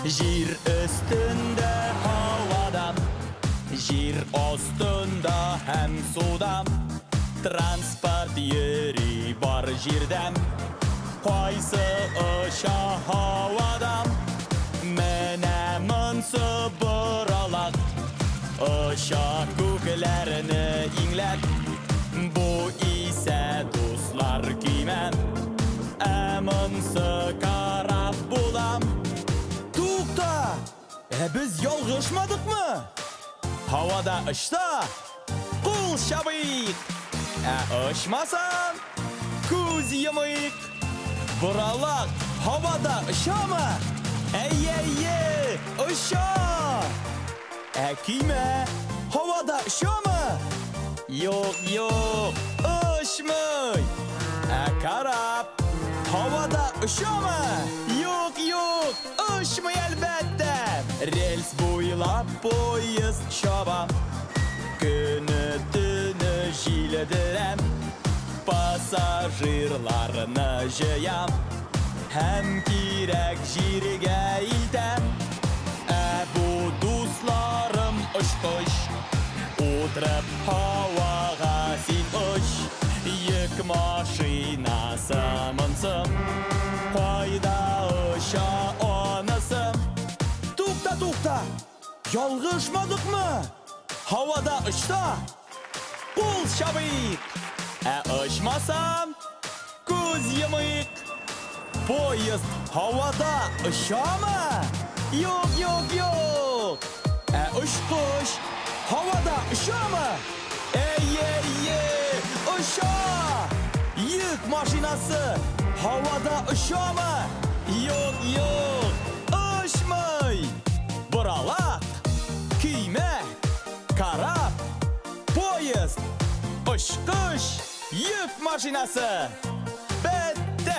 Жер üstünde havadan, жер ostunda hem sudan, transport yeri var жерден, qayсы ұша havadan, менә мұнсы бұралақ, ұшақ көкләріні иңләт, bu ise dostlar күймен, мұнсы қарап болам. Туқта! Біз yolғышмадық mı? Havada ұшта, қол шабайық. Ұшмасан, көз йымайық. Бұралақ, havada ұша mı? Ей, ұша! Күйме, havada ұша mı? Yok, ұшмай. Қарап, havada ұша mı? Yok, ұшмай әлбәттә. Рельс бойлап поезд шаба, күні-түні жиледірем, пассажирларны жиям, һәм кирәк жерге илтәм. Бу дусларым ұшқыш, отырып һаваға син ұш, йөк машинасы мынсым, қайда ұша онысым. Туқта, yolғышмадық mı? Havada ұшта, қол шабайық. Ұшмасам, көз йымайық. Поезд havada ұша mı? Yok. Ұшқыш havada ұша mı? Ұша! Yük машинасы havada ұша mı? Yok, ұшмай. Бұралақ, күйме, қарап, поезд, ұшқыш, yük машинасы. Бәтті!